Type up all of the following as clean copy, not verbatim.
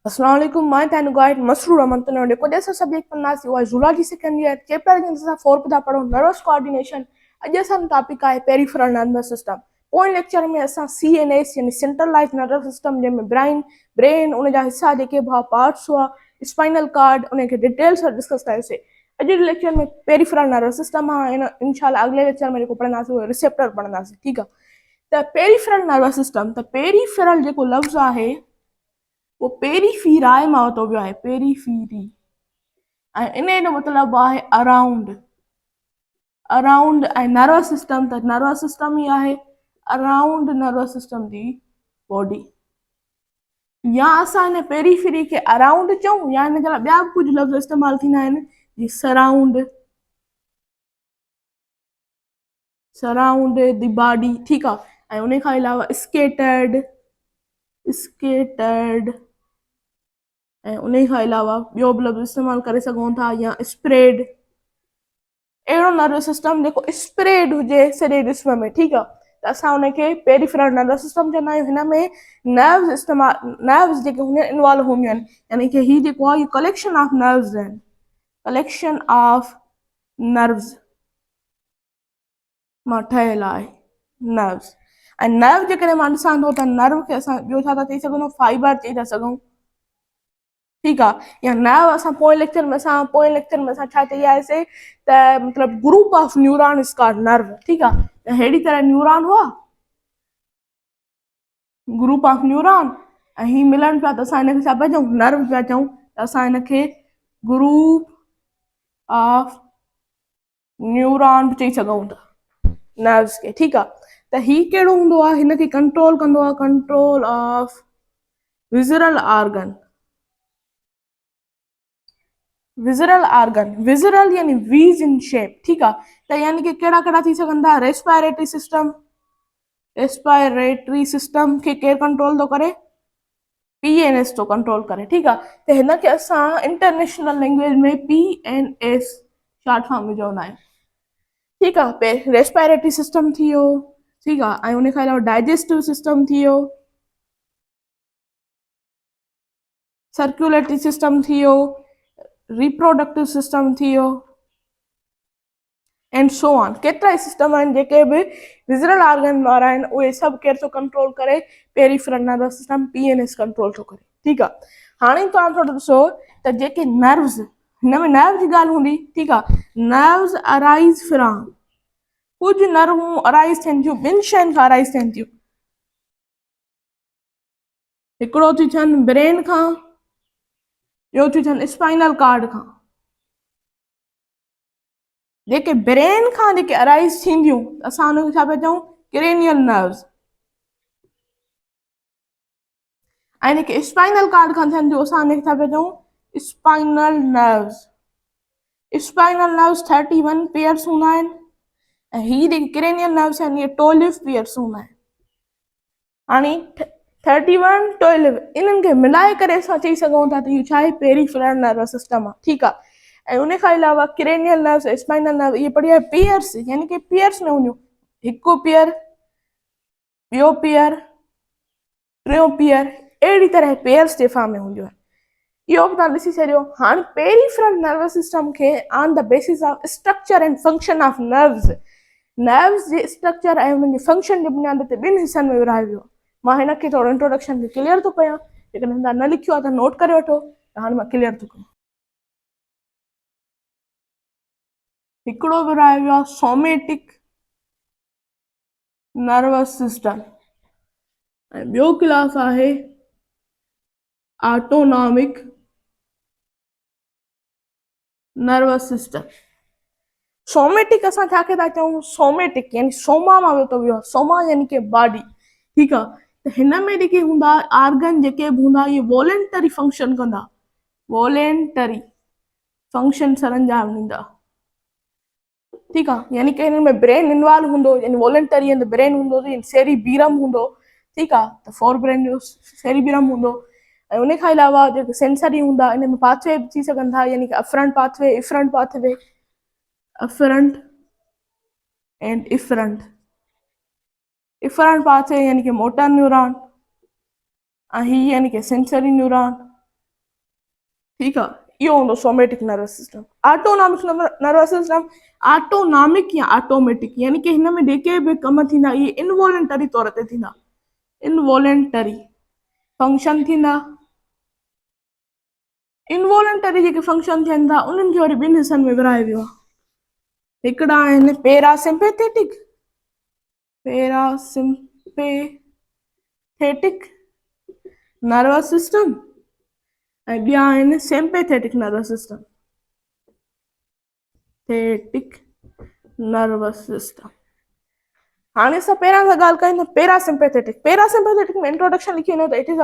अस्सलाम वालेकुम, मैं तैनु गाइड मसरूर अमन तो ने को जैसा सब्जेक्ट पढ़ना सी हुआ जूलॉजी सेकंड ईयर चैप्टर जिन सा 4 पता पढ़ो नर्वस कोऑर्डिनेशन। अज असन टॉपिक है पेरिफेरल नर्वस सिस्टम। पोइ लेक्चर में असा सीएनएस यानी सेंट्रलाइज्ड नर्वस सिस्टम जे में ब्रेन उन जा हिस्सा जेके भा पार्ट्स हुआ स्पाइनल कार्ड उन के डिटेल्स डिस्कस कयोसीं। अज लेक्चर में पेरिफेरल नर्वस सिस्टम है इंशाल्लाह अगले लेक्चर में को पढ़ना सी रिसेप्टर पढ़ना सी। ठीक है, त पेरिफेरल नर्वस सिस्टम त पेरिफेरल जेको लफ्ज़ है वो पेरीफीराए मां वरितो वियो आहे, पेरीफीरी। ऐं इन जो मतिलबु आहे अराउंड। अराउंड ऐं नर्वस सिस्टम त नर्वस सिस्टम ई आहे अराउंड नर्वस सिस्टम जी बॉडी। या असां हिन पेरीफेरी खे अराउंड चऊं या हिन जा ॿिया बि कुझु लफ़्ज़ इस्तेमालु थींदा आहिनि जीअं सराउंड, सराउंड द बॉडी। ठीकु आहे। ऐं उन खां अलावा स्केटर्ड, स्केटर्ड ऐं उन खां अलावा ॿियो बि लफ़्ज़ इस्तेमालु करे सघूं था या स्प्रेड। अहिड़ो नर्वस सिस्टम जेको स्प्रेड हुजे सॼे जिस्म में। ठीकु आहे, त असां हुनखे पेरिफेरल नर्वस सिस्टम चवंदा आहियूं। हिन में नर्व्स इस्तेमालु नर्व्स जेके हूंदियूं आहिनि इन्वॉल्व हूंदियूं आहिनि, यानी कि हीउ जेको आहे इहो कलेक्शन ऑफ नर्व्स आहिनि, कलेक्शन ऑफ नर्व्स मां ठहियलु आहे नर्व्स। ऐं नर्व जेकॾहिं मां ॾिसां थो त नर्व खे असां ॿियो छा था चई सघूं, फाइबर चई था सघूं। ठीकु आहे, या नर्व असां पोइ लेक्चर में असां छा चई आयासीं त मतिलबु group of neuron is called nerve. ठीकु आहे, त अहिड़ी तरह न्यूरॉन हुआ ग्रुप ऑफ न्यूरॉन ऐं हीअ मिलनि पिया त असां हिनखे छा पिया चऊं, नर्व पिया चऊं। त असां हिनखे ग्रुप ऑफ न्यूरॉन बि चई सघूं था नर्व्स खे। ठीकु आहे, त हीउ कहिड़ो हूंदो आहे, हिनखे कंट्रोल कंदो आहे कंट्रोल ऑफ विज़रल ऑर्गन। विज़रल ऑर्गन, विज़रल यानी वीज इन शेप। ठीकु आहे, त यानी कि कहिड़ा कहिड़ा थी सघनि था, रेस्पायरेटरी सिस्टम, रेस्पायरेटरी सिस्टम खे केरु कंट्रोल थो करे, पीएनएस थो कंट्रोल करे। ठीकु आहे, त हिनखे असां इंटरनेशनल लैंग्वेज में पीएनएस शॉर्ट फॉर्म में चवंदा आहियूं। ठीकु आहे, रेस्पायरेटरी सिस्टम थी वियो। ठीकु आहे, ऐं उन खां अलावा डाइजेस्टिव सिस्टम थी वियो, सर्कुलेटरी सिस्टम थी वियो, रिप्रोडक्टिव सिस्टम थी वियो एंड सो ऑन। केतिरा ई सिस्टम आहिनि जेके बि विज़रल ऑर्गन वारा आहिनि, उहे सभु केरु थो कंट्रोल करे, peripheral nervous system PNS control थो करे। ठीकु आहे, हाणे तव्हां थोरो ॾिसो त जेके नर्व्स, हिन में नर्व जी ॻाल्हि हूंदी। ठीकु आहे, नर्व्स अराइज़ फ्रॉम, कुझु नर्वूं अराइज़ थियनि थियूं ॿिनि शयुनि खां अराइज़ थियनि थियूं। हिकिड़ो थी थियनि ब्रेन खां, ॿियो थी थियनि स्पाइनल कार्ड खां। जेके ब्रेन खां जेके अराइज़ थींदियूं असां हुनखे छा पिया चऊं, क्रेनियल नर्व्स। ऐं जेके स्पाइनल कार्ड खां थियनि थियूं असां हुनखे छा पिया चऊं, spinal nerves. Spinal nerves 31 pairs हूंदा आहिनि ऐं हीअ जेके क्रेनियल नर्व्स आहिनि इहे 12 पेयर्स हूंदा आहिनि। हाणे 31 12 इन्हनि खे मिलाए करे असां चई सघूं था त इहो छा आहे, पेरिफेरल नर्वस सिस्टम आहे। ठीकु आहे, ऐं उन खां अलावा क्रेनियल नर्व्स, स्पाइनल नर्व, इहे पढ़ी आहे पेयर्स, यानी कि पेयर्स में हूंदियूं, हिकु पेयर, ॿियो पेयर, टियों पेयर, अहिड़ी तरह पेयर्स जे फॉर्म में हूंदियूं आहिनि। इहो बि तव्हां ॾिसी छॾियो। हाणे पेरिफेरल नर्वस सिस्टम खे on the basis of structure and function of nerves, nerves J structure ऐं उन्हनि जे फंक्शन जे बुनियाद ते ॿिनि हिसनि में विरहायो वियो। मां हिनखे थोरो इंट्रोडक्शन खे क्लियर थो कयां, जेकॾहिं तव्हां न लिखियो आहे त नोट करे वठो, त हाणे मां क्लियर थो कयां। हिकिड़ो विरहायो वियो आहे सोमेटिक नर्वस सिस्टम ऐं ॿियो क्लास आहे ऑटोनॉमिक नर्वस सिस्टम। सोमेटिक असां छाखे था चऊं, सोमेटिक यानी सोमा मां वेठो वियो आहे, सोमा यानी कि बॉडी। ठीकु आहे, त हिन में जेके हूंदा ऑर्गन जेके बि हूंदा इहे वॉलेंटरी फंक्शन कंदा, वॉलेंटरी फंक्शन सरंजाम ॾींदा। ठीकु आहे, यानी कि हिन में ब्रेन इन्वॉल्व हूंदो, यानी वॉलेंटरी अंदरि ब्रेन हूंदो, सेरिबीरम हूंदो। ठीकु आहे, त फोर ब्रेन जो सेरिबीरम हूंदो। ऐं उन खां अलावा जेके सेंसरी हूंदा, इन में पाथवे बि थी सघनि था, यानी कि अफरंट pathway, efferent pathway, अफरंट and efferent. Efferent pathway यानी कि मोटर न्यूरॉन ऐं ही यानी कि सेंसरी न्यूरॉन। ठीकु आहे, इहो हूंदो somatic nervous system. Autonomic nervous system, autonomic या ऑटोमेटिक, यानी कि हिन में जेके बि कम थींदा इहे इनवॉलेंटरी तौर ते थींदा, इनवॉलेंटरी फंक्शन थींदा। इनवॉलेंटरी जेके फंक्शन थियनि था उन्हनि खे वरी ॿिनि हिसनि में विराए वियो आहे। हिकिड़ा आहिनि पैरासिम्पेथेटिक, पैरासिम्पेथेटिक नर्वस सिस्टम, ऐं ॿिया आहिनि सिम्पेथेटिक नर्वस सिस्टम, थेटिक नर्वस सिस्टम। हाणे असां पहिरियां सां ॻाल्हि कयूं त पैरासिम्पेथेटिक। पैरासिम्पेथेटिक में इंट्रोडक्शन लिखी वेंदो त इट इज़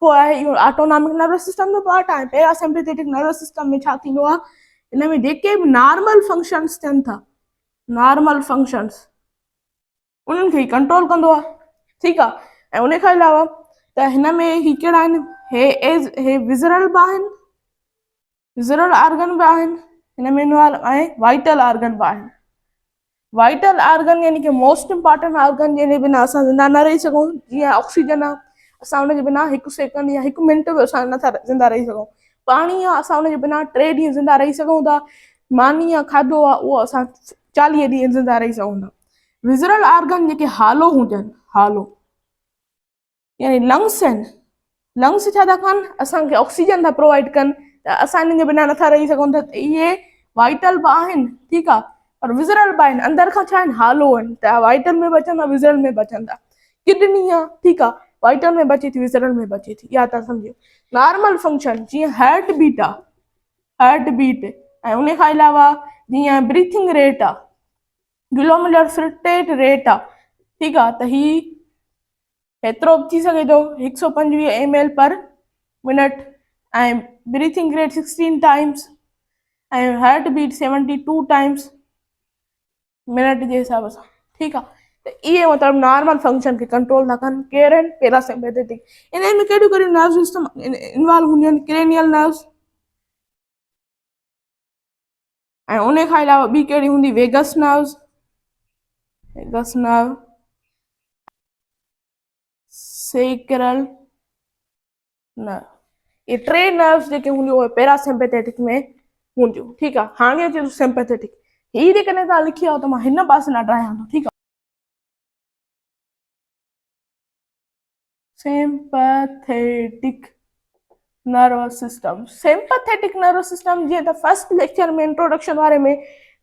को आहे इहो ऑटोनॉमिक नर्वस सिस्टम जो पार्ट आहे। पैरासिम्पेथेटिक नर्वस सिस्टम में छा थींदो आहे, हिन में जेके बि नॉर्मल फंक्शन्स थियनि था, नॉर्मल फंक्शन्स उन्हनि खे कंट्रोल कंदो आहे। ठीकु आहे, ऐं उन खां अलावा त हिन में ही कहिड़ा आहिनि, हे विज़रल बि आहिनि, विज़रल ऑर्गन बि आहिनि हिन में इन्वॉल्व, ऐं वाइटल ऑर्गन बि आहिनि। वाइटल ऑर्गन यानी कि मोस्ट इम्पॉर्टेंट ऑर्गन जंहिंजे बिना असां ज़िंदा न रही सघूं, जीअं ऑक्सीजन आहे, असां हुनजे बिना 1 सेकंड या 1 मिंट बि असां नथा ज़िंदा रही सघूं। पाणी आहे, असां हुनजे बिना 3 ॾींहं ज़िंदा रही सघूं था। मानी आहे, खाधो आहे, उहो असां 40 ॾींहं ज़िंदा रही सघूं था। विज़रल ऑर्गन जेके हालो हुजनि, हालो यानी लंग्स आहिनि, लंग्स छा था कनि, असांखे ऑक्सीजन था प्रोवाइड कनि, त असां हिननि जे बिना नथा रही सघूं था, इहे वाइटल बि आहिनि। ठीकु आहे, पर विज़रल बि आहिनि, अंदरि खां छा आहिनि, हालो आहिनि, त वाइटल में बि अचनि था, विज़रल में बि अचनि था। किडनी आहे, ठीकु आहे, वाइटल में बचे थी, विज़रल में बचे थी, इहा तव्हां सम्झो। नॉर्मल फंक्शन जीअं हार्ट बीट आहे, हार्ट बीट, ऐं उन खां अलावा जीअं ब्रीथिंग रेट आहे, ग्लोमेरुलर फिल्ट्रेट रेट आहे। ठीकु आहे, त ही एतिरो बि थी सघे थो 125 ml पर मिनट, ऐं ब्रीथिंग रेट 16 टाइम्स, ऐं हार्ट बीट 72 टाइम्स मिनट जे हिसाब सां। ठीकु आहे, त इहे मतिलबु नॉर्मल फंक्शन खे कंट्रोल था कनि, केर आहिनि, पैरासिम्पेथेटिक। इन्हनि में कहिड़ियूं कहिड़ियूं नर्व सिस्टम इन्वॉल्व हूंदियूं आहिनि, क्रेनियल नर्व्स, ऐं उन खां अलावा ॿी कहिड़ी हूंदी, vagus nerves, vagus nerve, sacral nerve. ये 3 नर्व्स जेके हूंदियूं उहे पैरासिम्पेथेटिक में हूंदियूं। ठीकु आहे, हाणे अचे थो सिम्पेथेटिक। हीअ जेकॾहिं तव्हां लिखी आओ त मां हिन पासे लाहियां थो। ठीकु आहे, sympathetic nervous system. Sympathetic nervous system जीअं त फर्स्ट लेक्चर में इंट्रोडक्शन वारे में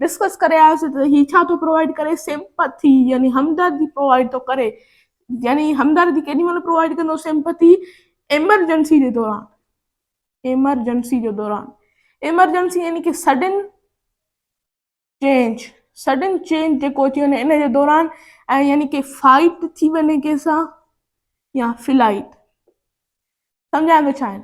डिस्कस करे आयासीं, त हीअ छा थो प्रोवाइड करे, सिम्पैथी यानी हमदर्दी प्रोवाइड थो करे। यानी हमदर्दी केॾी महिल प्रोवाइड कंदो, सिम्पैथी इमरजेंसी जे दौरान, इमरजेंसी जे दौरान, इमरजेंसी यानी कि सडन चेंज, सडन चेंज जेको अची वञे इन जे दौरान, ऐं यानी कि फाइट थी वञे कंहिंसां या फ्लाइट। सम्झाइण में छा आहिनि,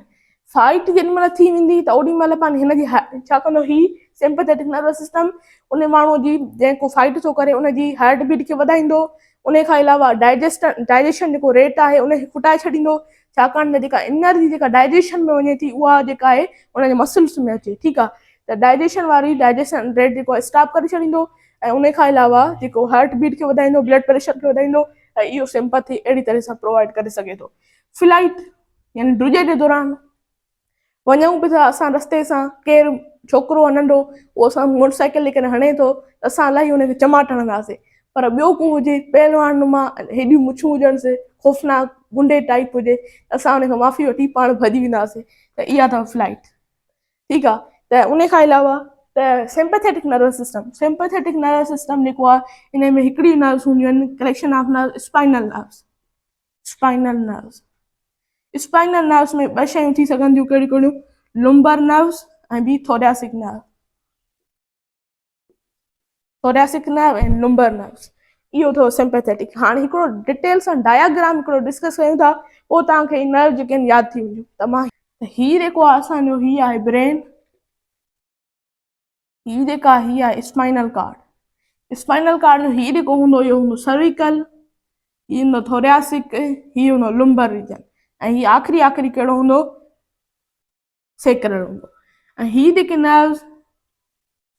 फाइट जेॾी महिल थी वेंदी त ओॾी महिल पाण हिनजी छा कंदो, ही सिम्पैथेटिक नर्वस सिस्टम उन माण्हूअ जी जेको फाइट थो करे उनजी हार्ट बीट खे वधाईंदो। उन खां अलावा डाइजेशन जेको रेट आहे उनखे खुटाए छॾींदो, छाकाणि त जेका एनर्जी जेका डाइजेशन में वञे थी उहा जेका आहे उनजे मसल्स में अचे। ठीकु आहे, त डाइजेशन रेट जेको आहे स्टॉप करे छॾींदो, ऐं उन खां अलावा जेको हार्ट बीट खे वधाईंदो, ब्लड प्रेशर खे वधाईंदो, ऐं इहो सिम्पैथी अहिड़ी तरह सां प्रोवाइड करे सघे थो। फ्लाइट यानी ड्रुजे जे दौरान वञूं पिया था असां रस्ते सां, केरु छोकिरो आहे नंढो, उहो असां मोटरसाइकिल करे हणे थो, त असां इलाही हुनखे चमाट हणंदासीं। पर ॿियो को हुजे पहलवान नुमा, हेॾियूं मुछूं हुजनिसि, ख़ौफ़नाक गुंडे टाइप हुजे, असां हुनखां माफ़ी वठी पाण भॼी वेंदासीं, त इहा अथव फ्लाइट। ठीकु आहे, त उन खां अलावा त sympathetic nervous system, sympathetic nervous system जेको आहे इन में हिकिड़ी नर्व्स हूंदियूं आहिनि, collection of nerve, spinal nerves, spinal nerves. Spinal nerves में 2 शयूं थी सघनि थियूं, कहिड़ियूं कहिड़ियूं, लुम्बर नर्व्स ऐं ॿी थोरैसिक नर्व, थोरैसिक नर्व ऐं लुम्बर नर्व्स, इहो अथव सिम्पैथेटिक। हाणे हिकिड़ो डिटेल सां डायग्राम हिकिड़ो डिस्कस कयूं था, पोइ तव्हांखे नर्व जेके आहिनि यादि थी वेंदियूं। त मां हीअ जेको आहे असांजो, हीअ आहे ब्रेन, हीअ जेका हीअ आहे स्पाइनल कार्ड। स्पाइनल कार्ड जो हीअ जेको हूंदो इहो हूंदो सर्विकल, हीअ हूंदो थोरैसिक, हीअ हूंदो लुम्बर रीजन, ऐं हीअ आख़िरी कहिड़ो हूंदो, सेक्रल हूंदो। ऐं हीअ जेके नर्व्स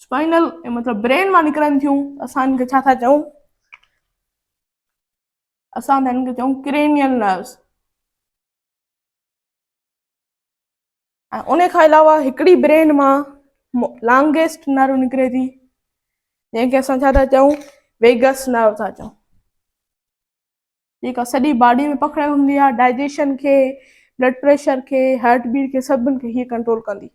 स्पाइनल मतिलबु ब्रेन मां निकिरनि थियूं, असां हिनखे छा था चऊं, असां त हिनखे चऊं क्रेनियल नर्व्स। ऐं उन खां अलावा हिकिड़ी ब्रेन मां लॉन्गेस्ट नर्व निकिरे थी, जंहिंखे असां छा था चऊं, वेगस नर्व था चऊं। जेका सॼी बॉडी में पकड़ हूंदी आहे, डाइजेशन खे, ब्लड प्रेशर खे, हार्ट बीट खे, सभिनि खे हीअ कंट्रोल कंदी।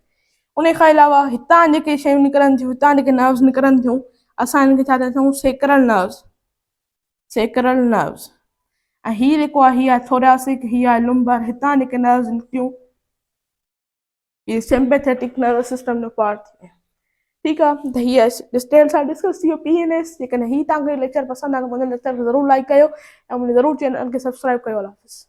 उन खां अलावा हितां जेके शयूं निकिरनि थियूं, हितां जेके नर्व्स निकिरनि थियूं, असां हिनखे छा था चऊं, सेक्रल नर्व्स। Sacral nerves. ऐं हीअ जेको आहे, हीअ आहे थोरासिक, हीअ आहे लुंबर। हितां जेके नर्व्स निकितियूं, ये सिंपैथेटिक नर्वस सिस्टम जो पार्ट थी। ठीक है, तो हीअ डिटेल सां डिस्कस थी वियो PNS। जेकॾहिं हीअ तव्हांखे लेक्चर पसंदि आहे त मुंहिंजे लेक्चर खे ज़रूरु लाइक कयो ऐं मुंहिंजे ज़रूरु चैनल खे सब्सक्राइब कयो। अल्लाह हाफ़िज़।